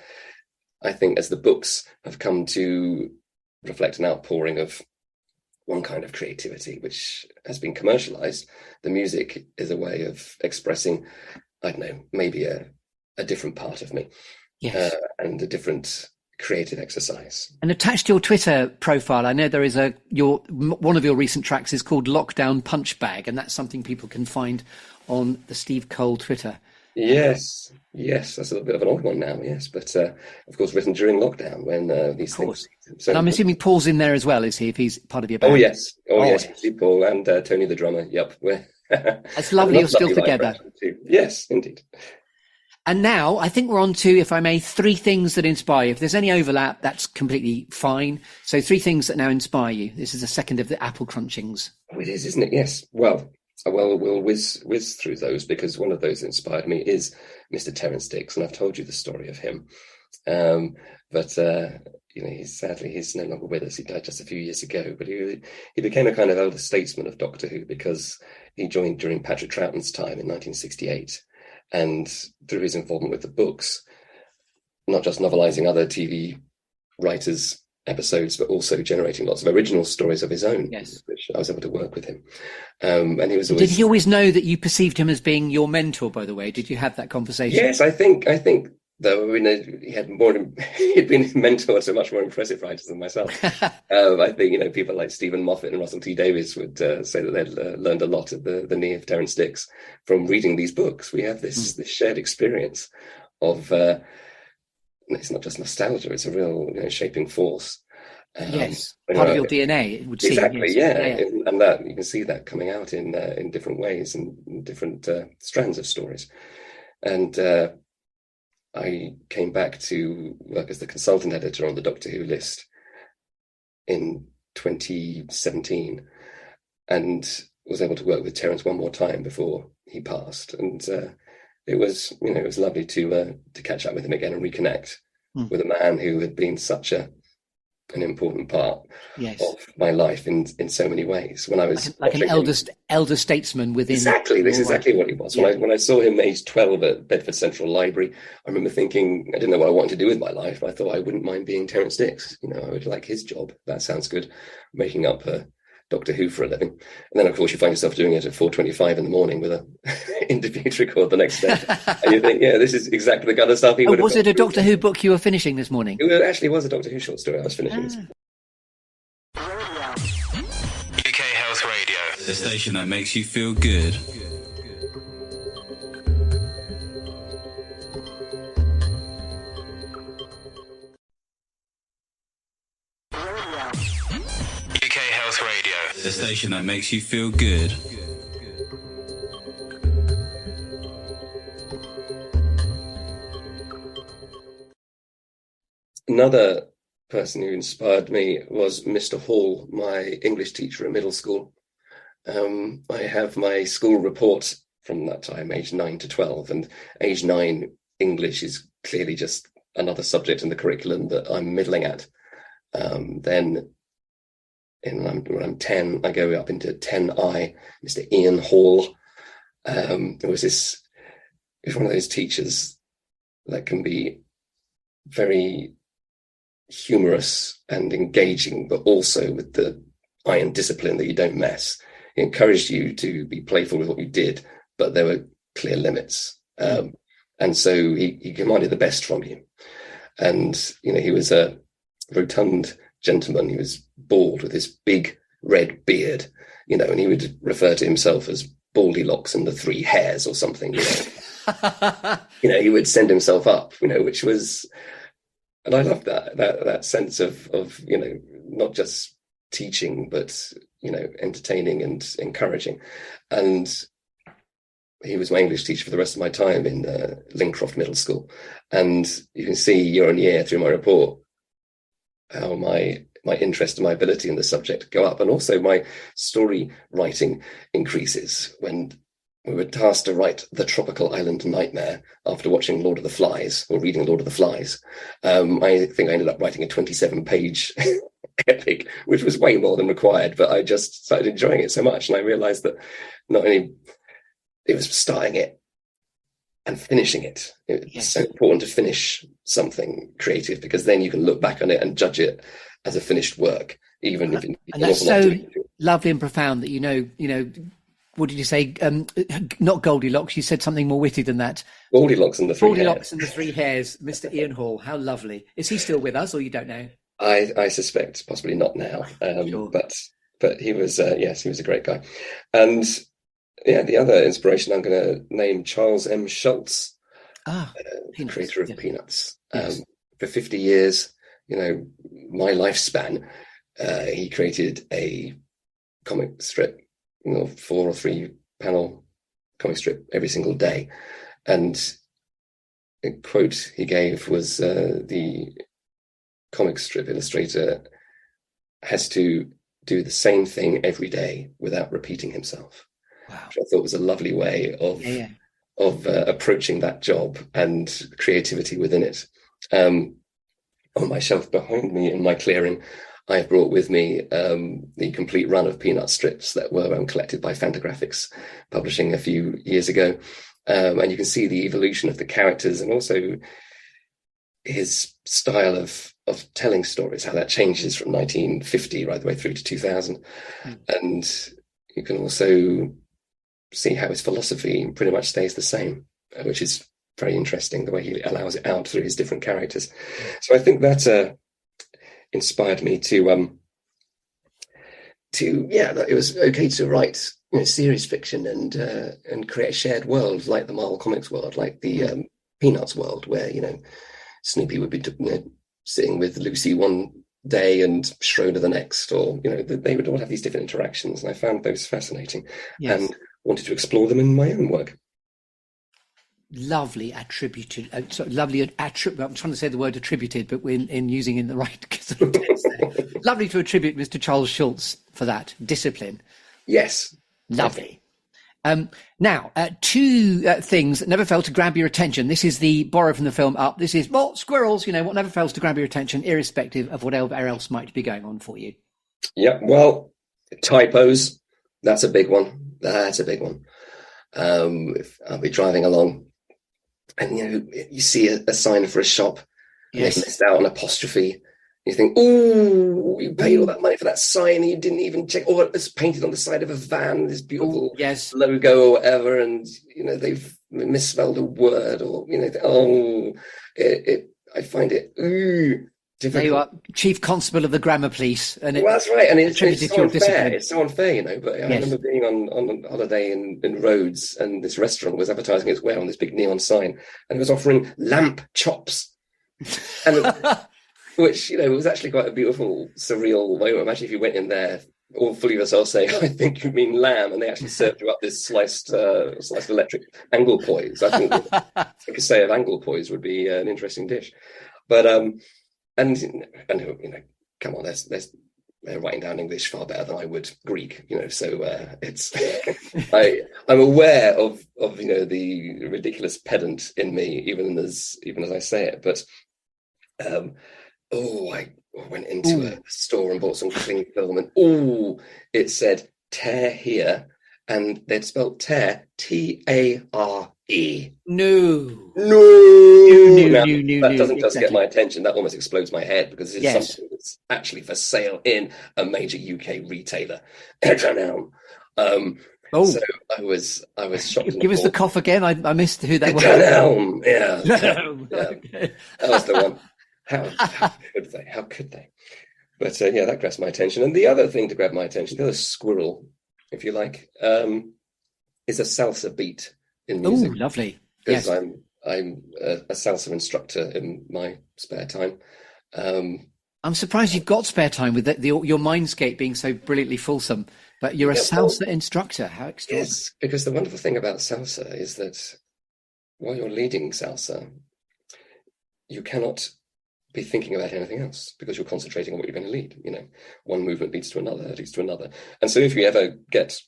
Speaker 2: I think as the books have come to reflect an outpouring of one kind of creativity, which has been commercialized, the music is a way of expressing, I don't know, maybe a different part of me.
Speaker 1: Yes.
Speaker 2: And a different creative exercise.
Speaker 1: And attached to your Twitter profile, I know there is one of your recent tracks is called Lockdown Punch Bag, and that's something people can find on the Steve Cole Twitter.
Speaker 2: Yes, that's a little bit of an odd one now, yes, but of course written during lockdown when these things.
Speaker 1: So, and I'm assuming Paul's in there as well, is he? If he's part of your band?
Speaker 2: Oh yes, Paul and Tony the drummer. Yep,
Speaker 1: it's lovely you're still together.
Speaker 2: Yes, indeed.
Speaker 1: And now I think we're on to, if I may, 3 things that inspire you. If there's any overlap, that's completely fine. So 3 things that now inspire you. This is the second of the apple crunchings.
Speaker 2: Oh, it is, isn't it? Yes. Well, we'll whiz through those because one of those that inspired me is Mr. Terence Dicks, and I've told you the story of him. But he's no longer with us. He died just a few years ago, but he became a kind of elder statesman of Doctor Who because he joined during Patrick Troughton's time in 1968. And through his involvement with the books, not just novelizing other TV writers' episodes, but also generating lots of original stories of his own, which I was able to work with him. And he was always... Did
Speaker 1: he always know that you perceived him as being your mentor, by the way? Did you have that conversation?
Speaker 2: Yes, I think though he'd been a mentor to much more impressive writers than myself. I think people like Stephen Moffat and Russell T Davies would say that they'd learned a lot at the knee of Terence Dicks from reading these books. We have this shared experience of it's not just nostalgia; it's a real shaping force.
Speaker 1: Yes, part of your DNA. It would seem
Speaker 2: exactly, yeah. And that you can see that coming out in different ways and in different strands of stories, and. I came back to work as the consultant editor on the Doctor Who list in 2017 and was able to work with Terence one more time before he passed. And it was lovely to catch up with him again and reconnect with a man who had been such an important part of my life in so many ways. When I was
Speaker 1: like an elder statesman within.
Speaker 2: Exactly, this is exactly what he was. Yeah. When I saw him aged 12 at Bedford Central Library, I remember thinking I didn't know what I wanted to do with my life. But I thought I wouldn't mind being Terence Dicks. I would like his job. That sounds good. Making up Doctor Who for a living, and then of course you find yourself doing it at 4:25 in the morning with an interview to record the next day, and you think, this is exactly the kind of stuff he would have.
Speaker 1: Was it a Doctor Who book you were finishing this morning?
Speaker 2: It actually was a Doctor Who short story I was finishing.
Speaker 3: UK Health Radio, the station that makes you feel good. UK Health Radio, the station that makes you feel good.
Speaker 2: Another person who inspired me was Mr. Hall, my English teacher at middle school. I have my school report from that time, age 9 to 12, and age 9 English is clearly just another subject in the curriculum that I'm middling at. Then when I'm 10, I go up into 10I, Mr. Ian Hall. It was one of those teachers that can be very humorous and engaging, but also with the iron discipline that you don't mess. He encouraged you to be playful with what you did, but there were clear limits. And so he commanded the best from you. And, he was a rotund gentleman. He was bald with his big red beard, and he would refer to himself as Baldylocks and the Three Hairs or something, he would send himself up, which was, and I loved that sense of not just teaching, but, entertaining and encouraging. And he was my English teacher for the rest of my time in Lincroft Middle School. And you can see year on year through my report how my interest and my ability in the subject go up. And also my story writing increases. When we were tasked to write The Tropical Island Nightmare after watching Lord of the Flies or reading Lord of the Flies, I think I ended up writing a 27-page epic, which was way more than required, but I just started enjoying it so much. And I realized that not only it was starting it and finishing it. It's so important to finish something creative, because then you can look back on it and judge it as a finished work, even if it
Speaker 1: that's so lovely and profound that what did you say? Not Goldilocks. You said something more witty than that.
Speaker 2: Goldilocks and the Three
Speaker 1: Goldilocks and the Three Hairs. Mr. Ian Hall. How lovely. Is he still with us, or you don't know?
Speaker 2: I suspect possibly not now.
Speaker 1: Sure.
Speaker 2: But he was he was a great guy. And the other inspiration I'm going to name Charles M. Schulz, creator of Peanuts.
Speaker 1: Yes.
Speaker 2: For 50 years, my lifespan, he created a comic strip, 4 or 3 panel comic strip every single day. And a quote he gave was the comic strip illustrator has to do the same thing every day without repeating himself.
Speaker 1: Wow.
Speaker 2: Which I thought was a lovely way of approaching that job and creativity within it. On my shelf behind me in my clearing, I've brought with me the complete run of Peanut strips that were collected by Fantagraphics Publishing a few years ago. And you can see the evolution of the characters and also his style of telling stories, how that changes from 1950 right the way through to 2000. And you can also see how his philosophy pretty much stays the same, which is very interesting, the way he allows it out through his different characters. So I think that inspired me that it was okay to write series fiction and create a shared world like the Marvel Comics world, like the Peanuts world, where Snoopy would be sitting with Lucy one day and Schroeder the next, or they would all have these different interactions, and I found those fascinating and wanted to explore them in my own work.
Speaker 1: Lovely attributed. I'm trying to say the word attributed, but in using in the right sort of text there. Lovely to attribute Mr. Charles Schulz for that discipline.
Speaker 2: Yes,
Speaker 1: lovely. Now, 2 things that never fail to grab your attention. This is the borrow from the film Up. This is squirrels. What never fails to grab your attention, irrespective of whatever else might be going on for you.
Speaker 2: Yeah, well, typos. That's a big one. If I'll be driving along, and you see a sign for a shop, and they've missed out on apostrophe. You think, oh, you paid all that money for that sign, and you didn't even check. Or it's painted on the side of a van, this beautiful logo or whatever, and they've misspelled a word, or I find it difficult.
Speaker 1: There you are, Chief Constable of the Grammar Police, and
Speaker 2: that's right, and it's so unfair.
Speaker 1: discipline.
Speaker 2: It's so unfair, But I remember being on holiday in Rhodes, and this restaurant was advertising its way on this big neon sign, and it was offering lamp chops, and which was actually quite a beautiful, surreal moment. Imagine if you went in there, all fully of yourself saying, "I think you mean lamb," and they actually served you up this sliced electric Anglepoise. I think a say of Anglepoise would be an interesting dish, but and come on, they're writing down English far better than I would Greek, so it's I'm aware of the ridiculous pedant in me, even as I say it. But I went into a store and bought some cling film, and it said tear here, and they'd spelled tear Tare.
Speaker 1: No.
Speaker 2: Now, that doesn't just
Speaker 1: exactly.
Speaker 2: get my attention, that almost explodes my head, because this is
Speaker 1: Yes.
Speaker 2: something that's actually for sale in a major UK retailer. So I was shocked.
Speaker 1: Give us the cough again. I missed who that was.
Speaker 2: Yeah.
Speaker 1: Okay.
Speaker 2: That was the one. How could they? But that grabs my attention. And the other thing to grab my attention, the other squirrel, if you like, is a salsa beat in music.
Speaker 1: Oh, lovely.
Speaker 2: Because
Speaker 1: Yes.
Speaker 2: I'm a salsa instructor in my spare time.
Speaker 1: I'm surprised you've got spare time with your mindscape being so brilliantly fulsome, but you're a salsa instructor. How extraordinary.
Speaker 2: Yes, because the wonderful thing about salsa is that while you're leading salsa, you cannot be thinking about anything else, because you're concentrating on what you're going to lead. One movement leads to another. And so if you ever get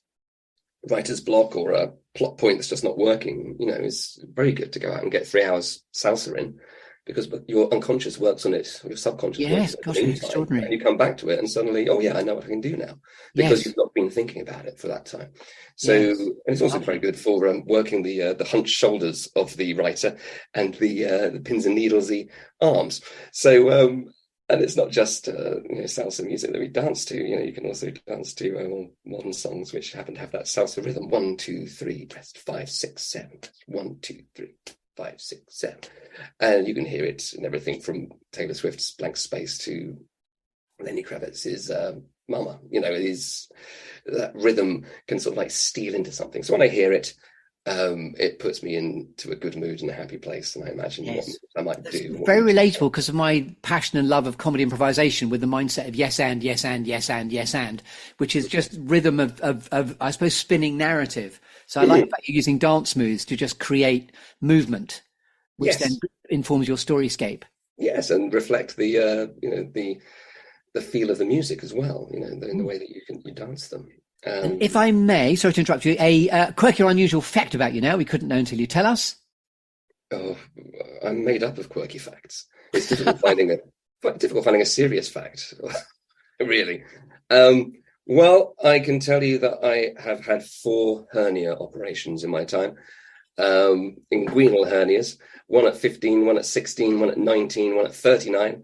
Speaker 2: writer's block or a plot point that's just not working, it's very good to go out and get 3 hours salsa in, because your unconscious works on it, or your subconscious works on it.
Speaker 1: Extraordinary.
Speaker 2: And you come back to it and suddenly, I know what I can do now, because you've not been thinking about it for that time. So, and it's also very good for working the hunched shoulders of the writer and the pins and needlesy arms. So, and it's not just salsa music that we dance to. You can also dance to more modern songs which happen to have that salsa rhythm. 1, 2, 3, press 5, 6, 7. 1, 2, 3, 5, 6, 7. And you can hear it in everything from Taylor Swift's Blank Space to Lenny Kravitz's Mama. It is that rhythm can sort of like steal into something. So when I hear it, it puts me into a good mood and a happy place, and I imagine what I might do.
Speaker 1: Very relatable, because of my passion and love of comedy improvisation, with the mindset of yes and, yes and, yes and, yes and, which is just rhythm of I suppose, spinning narrative. So I like that you're using dance moves to just create movement, which then informs your storyscape. Yes,
Speaker 2: and reflect the the feel of the music as well, in the way that you dance them.
Speaker 1: And if I may, sorry to interrupt you, a quirky or unusual fact about you now we couldn't know until you tell us.
Speaker 2: Oh, I'm made up of quirky facts. It's difficult finding a serious fact, really. Well, I can tell you that I have had 4 hernia operations in my time, inguinal hernias, one at 15, one at 16, one at 19, one at 39.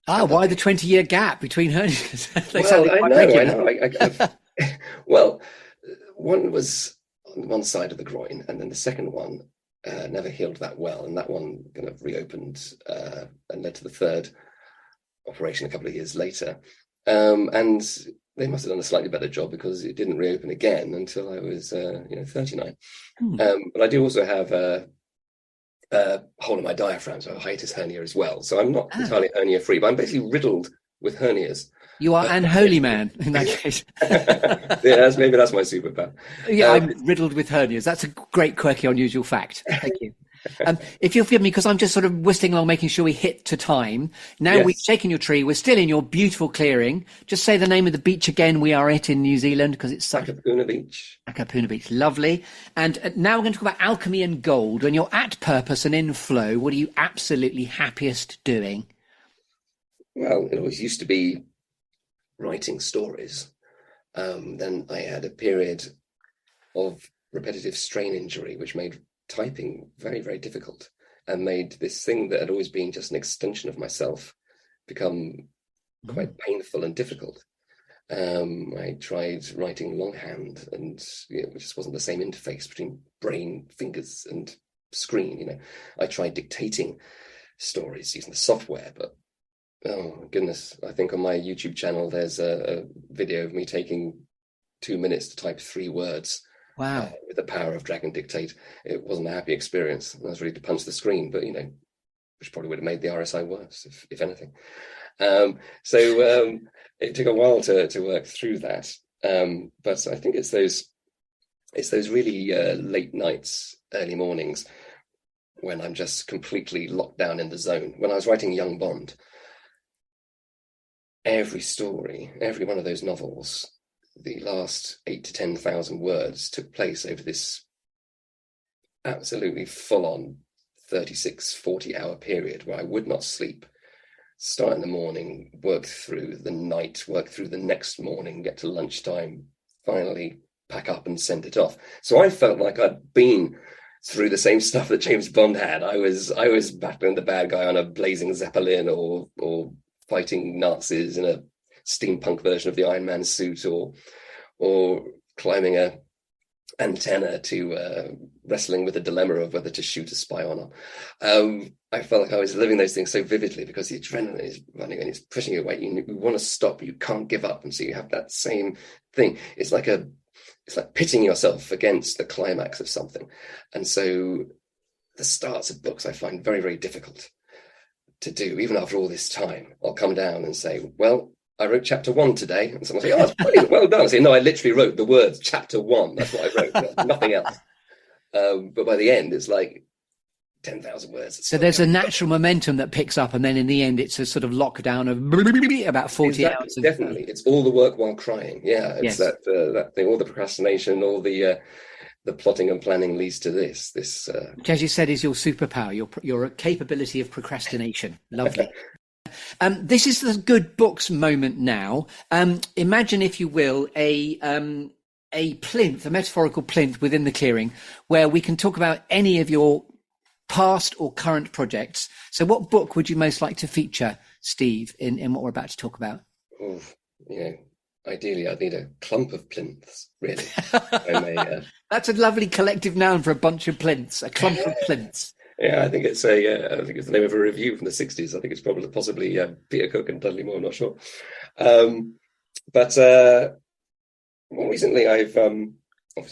Speaker 1: Why the 20-year gap between hernias?
Speaker 2: I know. Well, one was on one side of the groin, and then the second one never healed that well, and that one kind of reopened and led to the third operation a couple of years later. And they must have done a slightly better job, because it didn't reopen again until I was 39. But I do also have a hole in my diaphragm, so a hiatus hernia as well. So I'm not entirely hernia free, but I'm basically riddled with hernias.
Speaker 1: You are an holy man in that case.
Speaker 2: Maybe that's my superpower.
Speaker 1: I'm riddled with hernias. That's a great, quirky, unusual fact. Thank you. If you'll forgive me, because I'm just sort of whistling along, making sure we hit to time. Now we've taken your tree. We're still in your beautiful clearing. Just say the name of the beach again. We are in New Zealand, because it's such
Speaker 2: Akapuna Beach.
Speaker 1: Akapuna Beach, lovely. And now we're going to talk about alchemy and gold. When you're at purpose and in flow, what are you absolutely happiest doing?
Speaker 2: Well, it always used to be writing stories. Then I had a period of repetitive strain injury, which made typing very, very difficult, and made this thing that had always been just an extension of myself become quite painful and difficult. I tried writing longhand, and it just wasn't the same interface between brain, fingers, and screen. I tried dictating stories using the software, but oh goodness, I think on my YouTube channel there's a video of me taking 2 minutes to type 3 words.
Speaker 1: Wow.
Speaker 2: With the power of drag and dictate. It wasn't a happy experience. I was ready to punch the screen, but which probably would have made the RSI worse, if anything. So it took a while to work through that. But I think it's those really late nights, early mornings, when I'm just completely locked down in the zone. When I was writing Young Bond, every story, every one of those novels, the last 8 to 10,000 words took place over this absolutely full-on 36, 40-hour period where I would not sleep, start in the morning, work through the night, work through the next morning, get to lunchtime, finally pack up and send it off. So I felt like I'd been through the same stuff that James Bond had. I was battling the bad guy on a blazing Zeppelin, or fighting Nazis in a steampunk version of the Iron Man suit, or climbing a antenna to wrestling with the dilemma of whether to shoot a spy or not. I felt like I was living those things so vividly because the adrenaline is running and it's pushing you away. You want to stop, you can't give up, and so you have that same thing. It's like pitting yourself against the climax of something. And so the starts of books I find very, very difficult to do. Even after all this time, I'll come down and say, well, I wrote chapter 1 today. And someone will say, oh, that's brilliant, well done. I say, no, I literally wrote the words chapter 1. That's what I wrote, nothing else. But by the end, it's like 10,000 words.
Speaker 1: So there's a natural momentum that picks up, and then in the end, it's a sort of lockdown of about 40 hours.
Speaker 2: Definitely. It's all the work while crying. Yeah, it's that thing, all the procrastination, all the plotting and planning leads to this.
Speaker 1: Which, as you said, is your superpower, your capability of procrastination. Lovely. This is the good books moment now. Imagine, if you will, a plinth, a metaphorical plinth within the clearing, where we can talk about any of your past or current projects. So what book would you most like to feature, Steve, in what we're about to talk about?
Speaker 2: Oh, ideally I'd need a clump of plinths, really.
Speaker 1: That's a lovely collective noun for a bunch of plinths, a clump of plinths.
Speaker 2: Yeah, I think it's the name of a review from the 60s. I think it's possibly Peter Cook and Dudley Moore, I'm not sure. But more recently obviously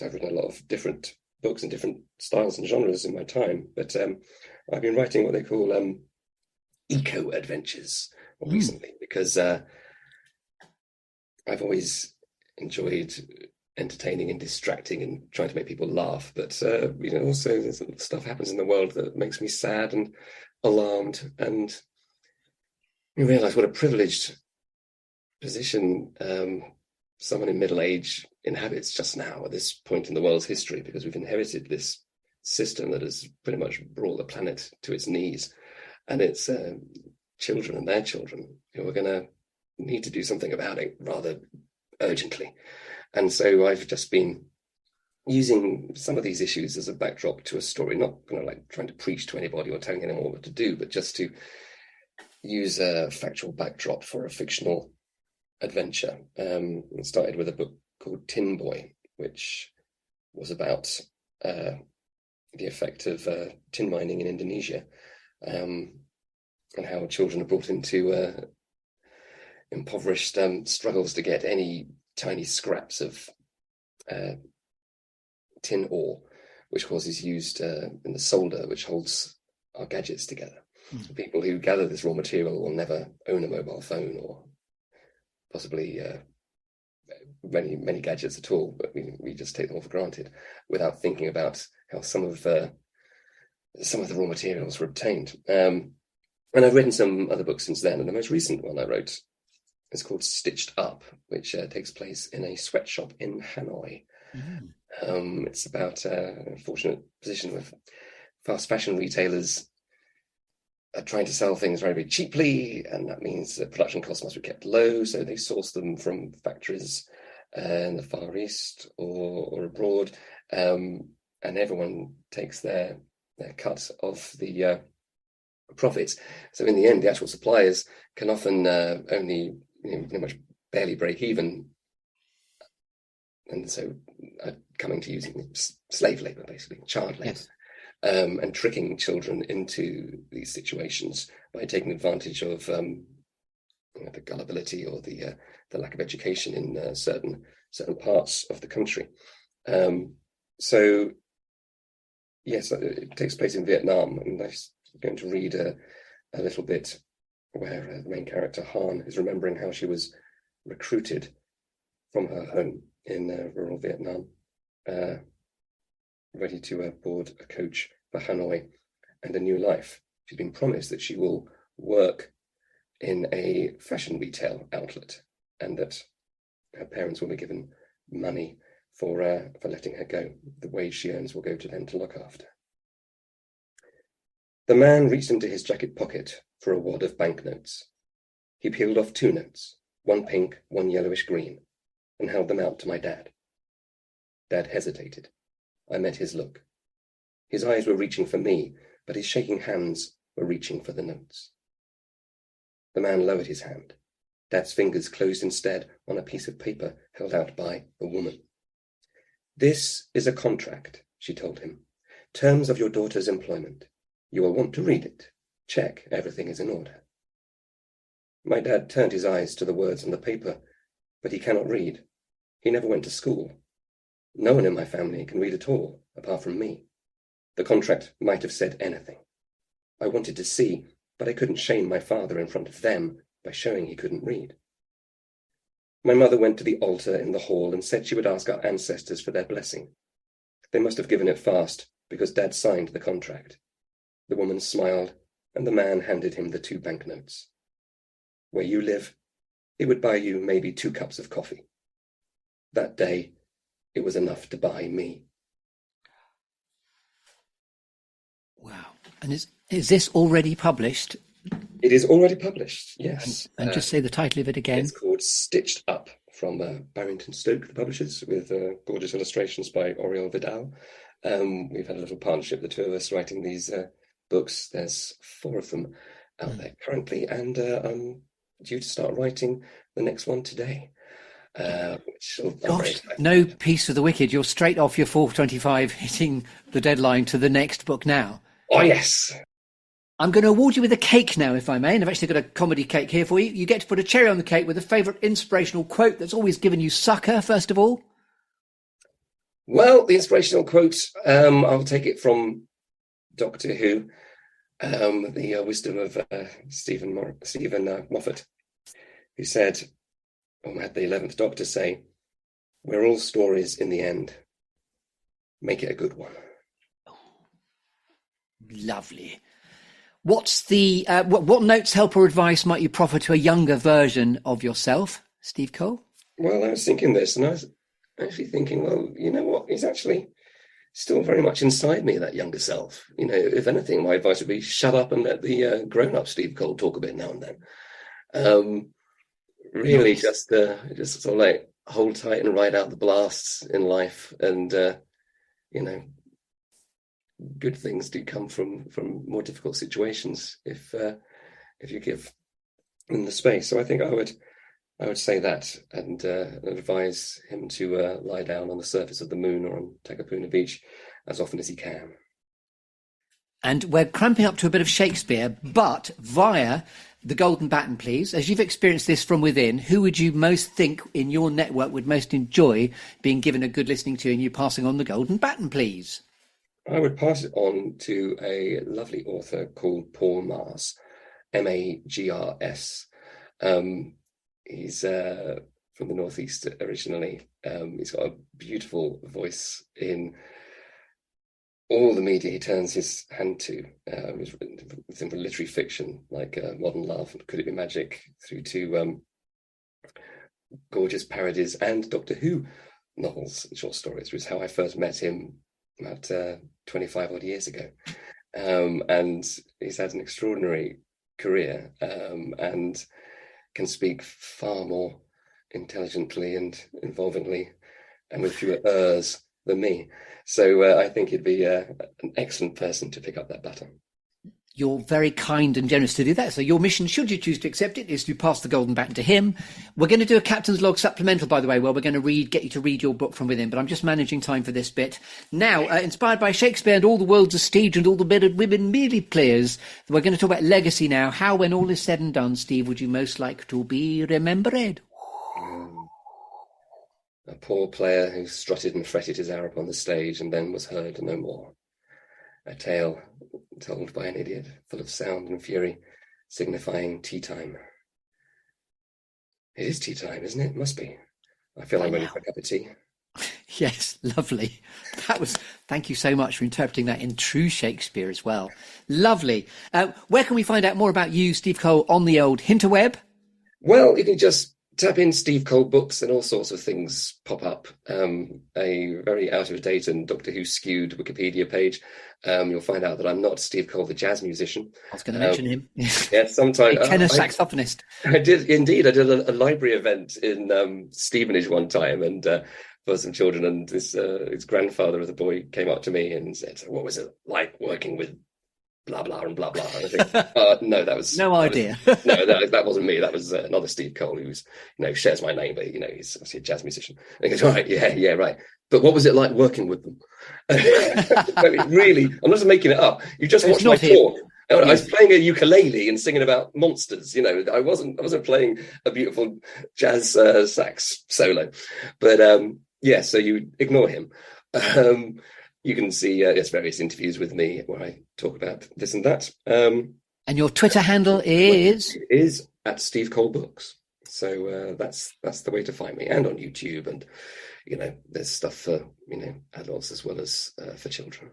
Speaker 2: I've written a lot of different books and different styles and genres in my time, but I've been writing what they call eco adventures recently, because I've always enjoyed entertaining and distracting and trying to make people laugh, but also there's stuff happens in the world that makes me sad and alarmed, and you realize what a privileged position someone in middle age inhabits just now at this point in the world's history, because we've inherited this system that has pretty much brought the planet to its knees, and it's children and their children who are going to need to do something about it rather urgently. And so I've just been using some of these issues as a backdrop to a story, not like trying to preach to anybody or telling anyone what to do, but just to use a factual backdrop for a fictional adventure. It started with a book called Tin Boy, which was about the effect of tin mining in Indonesia, and how children are brought into impoverished struggles to get any tiny scraps of tin ore, which of course is used in the solder which holds our gadgets together. Mm-hmm. People who gather this raw material will never own a mobile phone, or possibly many gadgets at all, but we just take them all for granted without thinking about how some of the raw materials were obtained. And I've written some other books since then, and the most recent one I wrote is called Stitched Up, which takes place in a sweatshop in Hanoi. Mm. It's about a unfortunate position with fast fashion retailers are trying to sell things very, very cheaply, and that means the production costs must be kept low, so they source them from factories in the Far East or abroad, and everyone takes their cut of the profits. So in the end, the actual suppliers can often only pretty much barely break even, and so coming to using slave labor, basically child labor. Yes. And tricking children into these situations by taking advantage of the gullibility or the lack of education in certain parts of the country. So yes, it takes place in Vietnam, and I'm going to read a little bit where the main character Han is remembering how she was recruited from her home in rural Vietnam, ready to board a coach for Hanoi, and a new life. She's been promised that she will work in a fashion retail outlet and that her parents will be given money for letting her go. The wage she earns will go to them to look after. The man reached into his jacket pocket for a wad of banknotes. He peeled off 2 notes, one pink, one yellowish green, and held them out to my dad. Dad hesitated. I met his look. His eyes were reaching for me, but his shaking hands were reaching for the notes. The man lowered his hand. Dad's fingers closed instead on a piece of paper held out by the woman. "This is a contract," she told him. "Terms of your daughter's employment. You will want to read it. Check everything is in order." My dad turned his eyes to the words on the paper, but he cannot read. He never went to school. No one in my family can read at all, apart from me. The contract might have said anything. I wanted to see, but I couldn't shame my father in front of them by showing he couldn't read. My mother went to the altar in the hall and said she would ask our ancestors for their blessing. They must have given it fast, because Dad signed the contract. The woman smiled, and the man handed him the 2 banknotes. "Where you live, it would buy you maybe 2 cups of coffee." That day, it was enough to buy me.
Speaker 1: Wow. And is this already published?
Speaker 2: It is already published, yes.
Speaker 1: And just say the title of it again.
Speaker 2: It's called Stitched Up, from Barrington Stoke, the publishers, with gorgeous illustrations by Oriol Vidal. We've had a little partnership, the 2 of us, writing these books. There's 4 of them out there currently, and I'm due to start writing the next one today.
Speaker 1: Gosh, no peace for the wicked. You're straight off your 4:25, hitting the deadline to the next book now.
Speaker 2: Oh, yes.
Speaker 1: I'm going to award you with a cake now, if I may, and I've actually got a comedy cake here for you. You get to put a cherry on the cake with a favourite inspirational quote that's always given you succour, first of all.
Speaker 2: Well, the inspirational quote, I'll take it from Doctor Who, the wisdom of Stephen Moffat, who said, or had the 11th Doctor say, "We're all stories in the end. Make it a good one."
Speaker 1: Lovely. What's the what notes, help, or advice might you proffer to a younger version of yourself, Steve Cole?
Speaker 2: Well, I was thinking this, and I was actually thinking, well, you know what? He's actually still very much inside me, that younger self. You know, if anything, my advice would be shut up and let the grown-up Steve Cole talk a bit now and then. Really, nice. just sort of like hold tight and ride out the blasts in life, and you know, good things do come from more difficult situations if you give them the space. So I think I would say that, and advise him to lie down on the surface of the moon or on Takapuna Beach as often as he can.
Speaker 1: And we're cramping up to a bit of Shakespeare, but via the Golden Baton, please. As you've experienced this from within, who would you most think in your network would most enjoy being given a good listening to and you passing on the Golden Baton, please?
Speaker 2: I would pass it on to a lovely author called Paul Mars, Magrs. He's from the Northeast originally. He's got a beautiful voice in all the media he turns his hand to. He's written for literary fiction like Modern Love and Could It Be Magic, through to gorgeous parodies and Doctor Who novels and short stories, which is how I first met him about 25 odd years ago. And he's had an extraordinary career and can speak far more intelligently and involvingly and with fewer ers than me. So I think he'd be an excellent person to pick up that baton.
Speaker 1: You're very kind and generous to do that. So your mission, should you choose to accept it, is to pass the golden baton to him. We're going to do a Captain's Log supplemental, by the way, where we're going to get you to read your book from within, but I'm just managing time for this bit. Now, inspired by Shakespeare and all the world's a stage and all the better women merely players, we're going to talk about legacy now. How, when all is said and done, Steve, would you most like to be remembered?
Speaker 2: A poor player who strutted and fretted his hour upon the stage and then was heard no more. A tale told by an idiot, full of sound and fury, signifying tea time. It is tea time, isn't it? Must be. I feel I'm ready for a cup of tea.
Speaker 1: Yes, lovely. Thank you so much for interpreting that in true Shakespeare as well. Lovely. Where can we find out more about you, Steve Cole, on the old Hinterweb?
Speaker 2: Well, you can just tap in Steve Cole books and all sorts of things pop up. A very out of date and Doctor Who skewed Wikipedia page. You'll find out that I'm not Steve Cole, the jazz musician.
Speaker 1: I was going to mention him.
Speaker 2: Yeah, sometimes.
Speaker 1: A tenor saxophonist.
Speaker 2: I did indeed. I did a library event in Stevenage one time, and for some children, and his grandfather of the boy came up to me and said, "What was it like working with blah blah and blah blah?" And I think, no, that was
Speaker 1: no idea.
Speaker 2: That wasn't me. That was another Steve Cole who's shares my name, but he's obviously a jazz musician. And he goes, "Right, yeah, right. But what was it like working with them?" Really, I'm not just making it up. You just watched my talk. I was playing a ukulele and singing about monsters. I wasn't playing a beautiful jazz sax solo. But so you ignore him. You can see various interviews with me where I talk about this and that.
Speaker 1: And your Twitter handle is
Speaker 2: at Steve Cole Books. So that's the way to find me, and on YouTube, and there's stuff for adults as well as for children.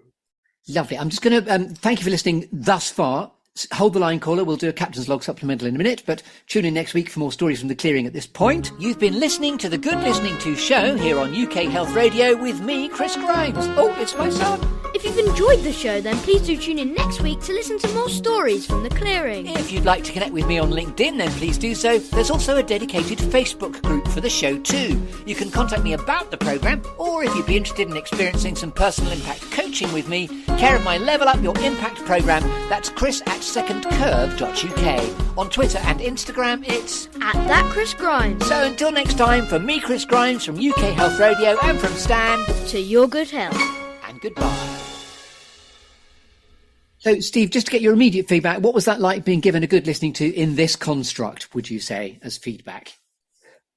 Speaker 1: Lovely. I'm just going to thank you for listening thus far. Hold the line, caller. We'll do a Captain's Log supplemental in a minute, but tune in next week for more stories from the clearing at this point. You've been listening to the Good Listening To show here on UK Health Radio with me, Chris Grimes. Oh, it's my son.
Speaker 4: If you've enjoyed the show, then please do tune in next week to listen to more stories from the clearing.
Speaker 1: If you'd like to connect with me on LinkedIn, then please do so. There's also a dedicated Facebook group for the show too. You can contact me about the programme, or if you'd be interested in experiencing some personal impact coaching with me, care of my Level Up Your Impact programme, that's chris@secondcurve.uk. On Twitter and Instagram, it's
Speaker 4: @ThatChrisGrimes.
Speaker 1: So until next time, from me, Chris Grimes, from UK Health Radio, and from Stan,
Speaker 4: to your good health.
Speaker 1: And goodbye. So, Steve, just to get your immediate feedback, what was that like being given a good listening to in this construct, would you say, as feedback?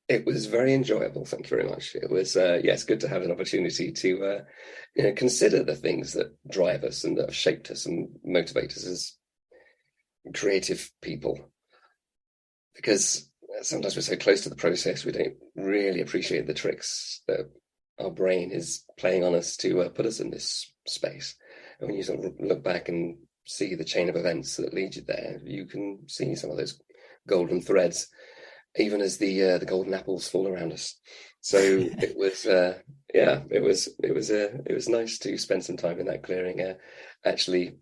Speaker 2: It was very enjoyable. Thank you very much. It was, it's good to have an opportunity to consider the things that drive us and that have shaped us and motivate us as creative people. Because sometimes we're so close to the process, we don't really appreciate the tricks that our brain is playing on us to put us in this space. And when you sort of look back and see the chain of events that lead you there, you can see some of those golden threads, even as the golden apples fall around us. So it was, it was nice to spend some time in that clearing, asking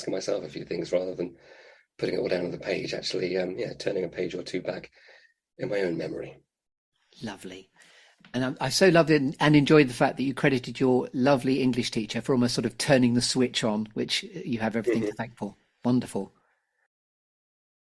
Speaker 2: myself a few things rather than putting it all down on the page. Actually, turning a page or two back in my own memory.
Speaker 1: Lovely. And I so loved it and enjoyed the fact that you credited your lovely English teacher for almost sort of turning the switch on, which you have everything to thank for. Wonderful.